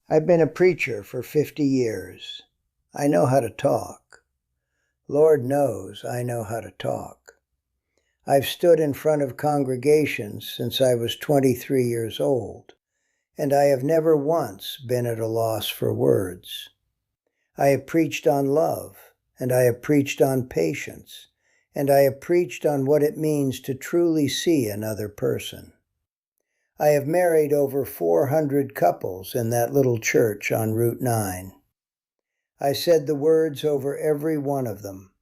I've been a preacher for 50 years. I know how to talk. Lord knows I know how to talk. I've stood in front of congregations since I was 23 years old, and I have never once been at a loss for words. I have preached on love, and I have preached on patience, and I have preached on what it means to truly see another person. I have married over 400 couples in that little church on Route 9. I said the words over every one of them.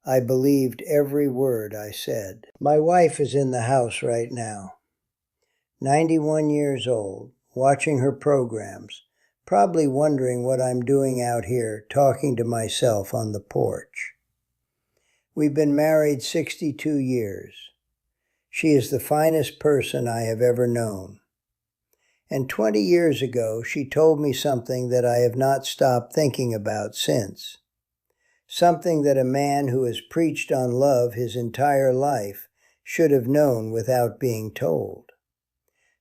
I believed every word I said. My wife is in the house right now, 91 years old, watching her programs, probably wondering what I'm doing out here talking to myself on the porch. We've been married 62 years. She is the finest person I have ever known. And 20 years ago, she told me something that I have not stopped thinking about since. Something that a man who has preached on love his entire life should have known without being told.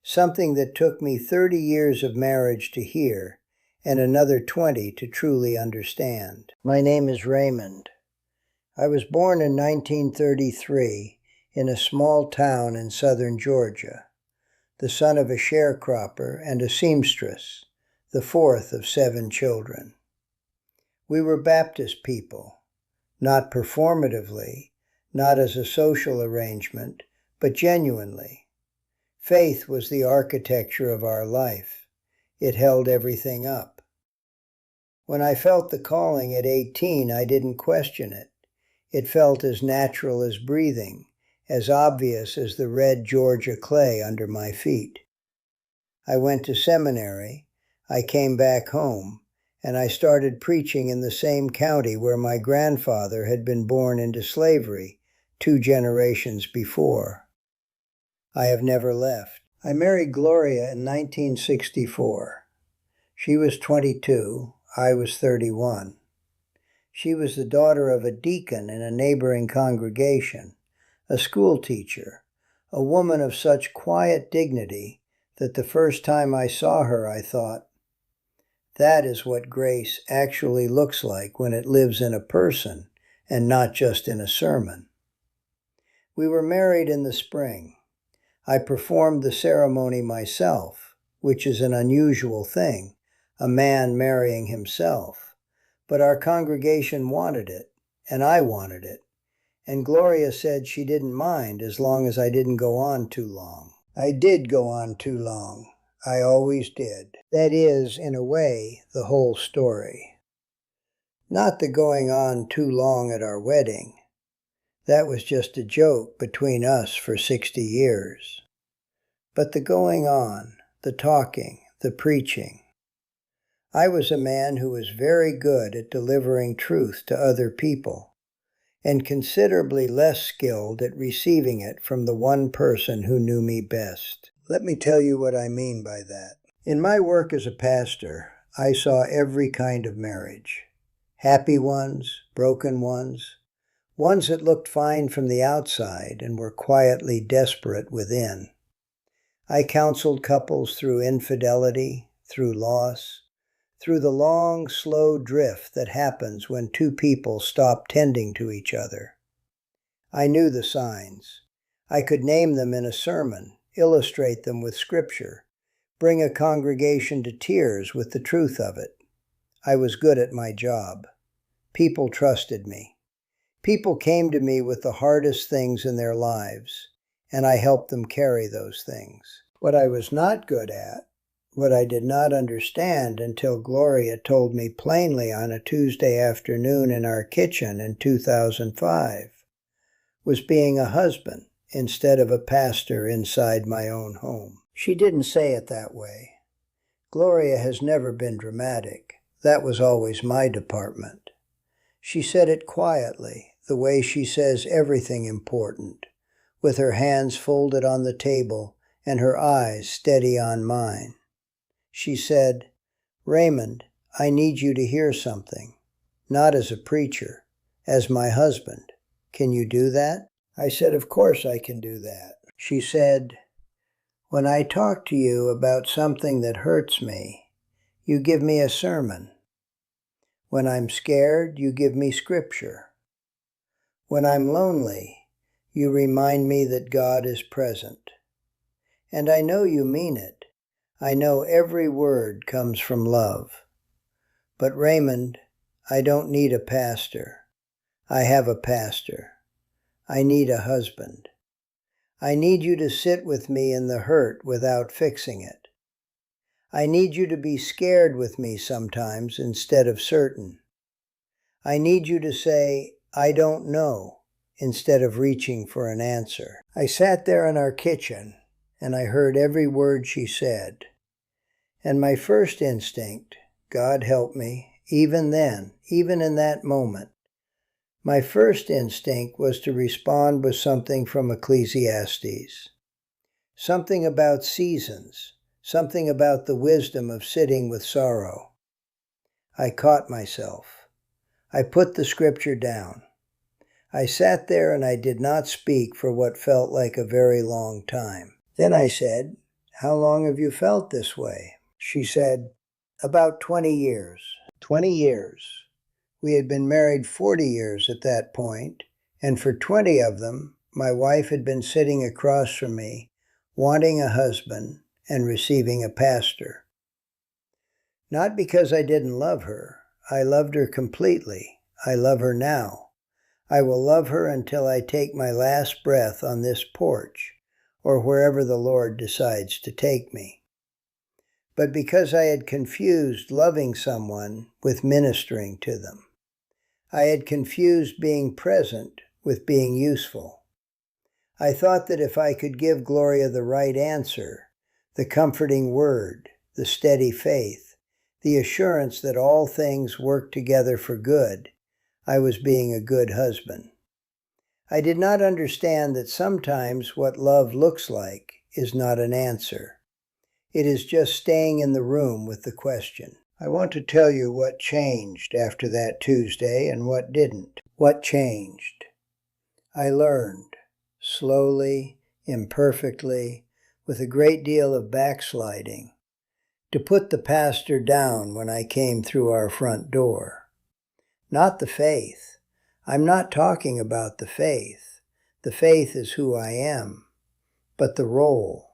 Something that took me 30 years of marriage to hear and another 20 to truly understand. My name is Raymond. I was born in 1933 in a small town in southern Georgia, the son of a sharecropper and a seamstress, the fourth of 7 children. We were Baptist people, not performatively, not as a social arrangement, but genuinely. Faith was the architecture of our life. It held everything up. When I felt the calling at 18, I didn't question it. It felt as natural as breathing, as obvious as the red Georgia clay under my feet. I went to seminary, I came back home, and I started preaching in the same county where my grandfather had been born into slavery 2 generations before. I have never left. I married Gloria in 1964. She was 22, I was 31. She was the daughter of a deacon in a neighboring congregation, a school teacher, a woman of such quiet dignity that the first time I saw her I thought, that is what grace actually looks like when it lives in a person and not just in a sermon. We were married in the spring. I performed the ceremony myself, which is an unusual thing, a man marrying himself. But our congregation wanted it, and I wanted it, and Gloria said she didn't mind as long as I didn't go on too long. I did go on too long. I always did. That is, in a way, the whole story. Not the going on too long at our wedding. That was just a joke between us for 60 years. But the going on, the talking, the preaching. I was a man who was very good at delivering truth to other people, and considerably less skilled at receiving it from the one person who knew me best. Let me tell you what I mean by that. In my work as a pastor, I saw every kind of marriage. Happy ones, broken ones that looked fine from the outside and were quietly desperate within. I counseled couples through infidelity, through loss, through the long, slow drift that happens when 2 people stop tending to each other. I knew the signs. I could name them in a sermon, illustrate them with scripture, bring a congregation to tears with the truth of it. I was good at my job. People trusted me. People came to me with the hardest things in their lives, and I helped them carry those things. What I was not good at, what I did not understand until Gloria told me plainly on a Tuesday afternoon in our kitchen in 2005, was being a husband instead of a pastor inside my own home. She didn't say it that way. Gloria has never been dramatic. That was always my department. She said it quietly, the way she says everything important, with her hands folded on the table and her eyes steady on mine. She said, "Raymond, I need you to hear something, not as a preacher, as my husband. Can you do that?" I said, "Of course I can do that." She said, "When I talk to you about something that hurts me, you give me a sermon. When I'm scared, you give me scripture. When I'm lonely, you remind me that God is present. And I know you mean it. I know every word comes from love. But Raymond, I don't need a pastor. I have a pastor. I need a husband. I need you to sit with me in the hurt without fixing it. I need you to be scared with me sometimes instead of certain. I need you to say, I don't know, instead of reaching for an answer. I sat there in our kitchen, and I heard every word she said. And my first instinct, God help me, even then, even in that moment, my first instinct was to respond with something from Ecclesiastes. Something about seasons, something about the wisdom of sitting with sorrow. I caught myself. I put the scripture down. I sat there and I did not speak for what felt like a very long time. Then I said, how long have you felt this way? She said, about 20 years. 20 years. We had been married 40 years at that point, and for 20 of them, my wife had been sitting across from me, wanting a husband and receiving a pastor. Not because I didn't love her. I loved her completely. I love her now. I will love her until I take my last breath on this porch, or wherever the Lord decides to take me. But because I had confused loving someone with ministering to them. I had confused being present with being useful. I thought that if I could give Gloria the right answer, the comforting word, the steady faith, the assurance that all things work together for good, I was being a good husband. I did not understand that sometimes what love looks like is not an answer. It is just staying in the room with the question. I want to tell you what changed after that Tuesday and what didn't. What changed? I learned, slowly, imperfectly, with a great deal of backsliding, to put the pastor down when I came through our front door. Not the faith. I'm not talking about the faith. The faith is who I am. But the role.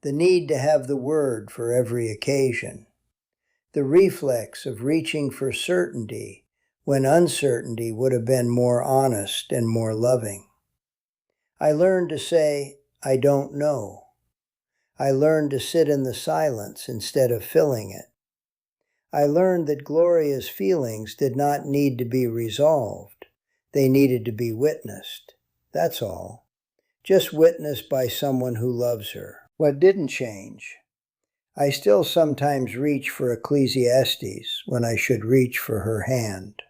The need to have the word for every occasion. The reflex of reaching for certainty when uncertainty would have been more honest and more loving. I learned to say, I don't know. I learned to sit in the silence instead of filling it. I learned that Gloria's feelings did not need to be resolved. They needed to be witnessed. That's all. Just witnessed by someone who loves her. What didn't change? I still sometimes reach for Ecclesiastes when I should reach for her hand.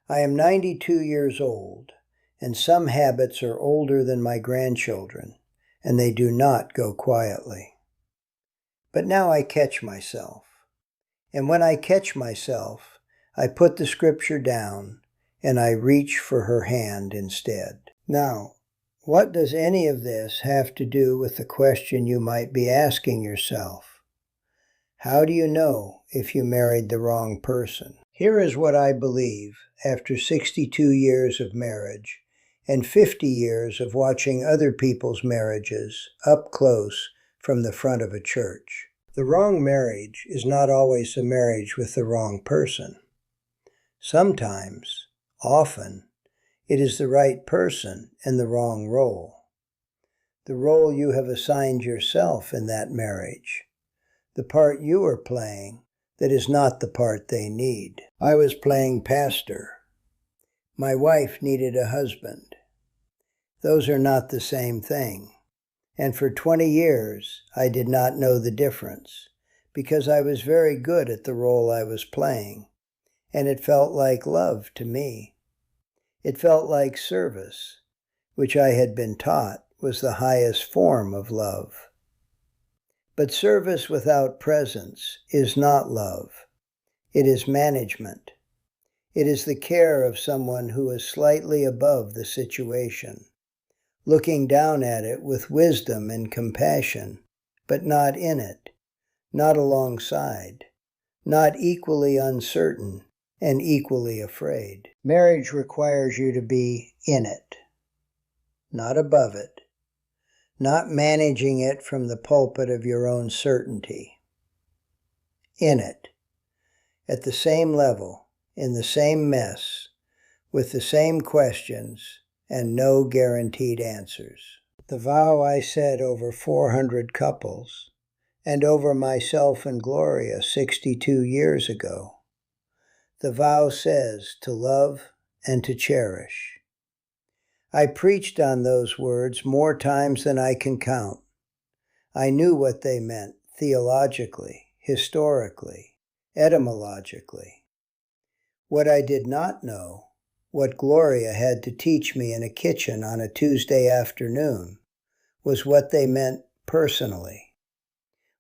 I am 92 years old, and some habits are older than my grandchildren, and they do not go quietly. But now I catch myself. And when I catch myself, I put the scripture down, and I reach for her hand instead. Now, what does any of this have to do with the question you might be asking yourself? How do you know if you married the wrong person? Here is what I believe after 62 years of marriage and 50 years of watching other people's marriages up close from the front of a church. The wrong marriage is not always the marriage with the wrong person. Sometimes, often, it is the right person and the wrong role. The role you have assigned yourself in that marriage. The part you are playing that is not the part they need. I was playing pastor. My wife needed a husband. Those are not the same thing. And for 20 years, I did not know the difference because I was very good at the role I was playing, and it felt like love to me. It felt like service, which I had been taught was the highest form of love. But service without presence is not love. It is management. It is the care of someone who is slightly above the situation, looking down at it with wisdom and compassion, but not in it, not alongside, not equally uncertain and equally afraid. Marriage requires you to be in it, not above it, not managing it from the pulpit of your own certainty. In it, at the same level, in the same mess, with the same questions and no guaranteed answers. The vow I said over 400 couples, and over myself and Gloria 62 years ago. The vow says to love and to cherish. I preached on those words more times than I can count. I knew what they meant theologically, historically, etymologically. What I did not know, what Gloria had to teach me in a kitchen on a Tuesday afternoon, was what they meant personally,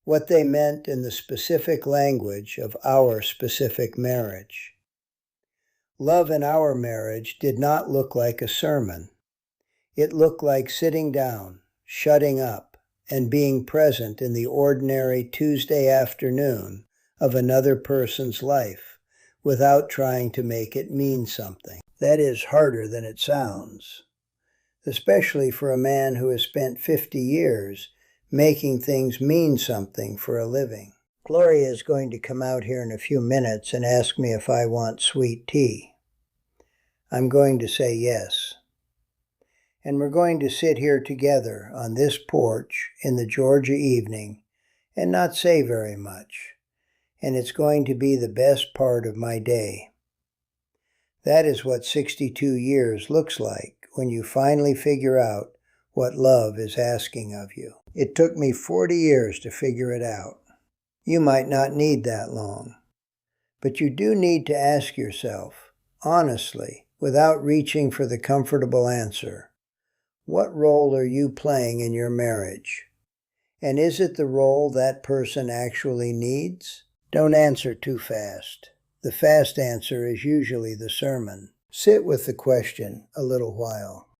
what they meant in the specific language of our specific marriage. Love in our marriage did not look like a sermon. It looked like sitting down, shutting up, and being present in the ordinary Tuesday afternoon of another person's life without trying to make it mean something. That is harder than it sounds, especially for a man who has spent 50 years making things mean something for a living. Gloria is going to come out here in a few minutes and ask me if I want sweet tea. I'm going to say yes. And we're going to sit here together on this porch in the Georgia evening and not say very much. And it's going to be the best part of my day. That is what 62 years looks like when you finally figure out what love is asking of you. It took me 40 years to figure it out. You might not need that long. But you do need to ask yourself, honestly, without reaching for the comfortable answer, what role are you playing in your marriage? And is it the role that person actually needs? Don't answer too fast. The fast answer is usually the sermon. Sit with the question a little while.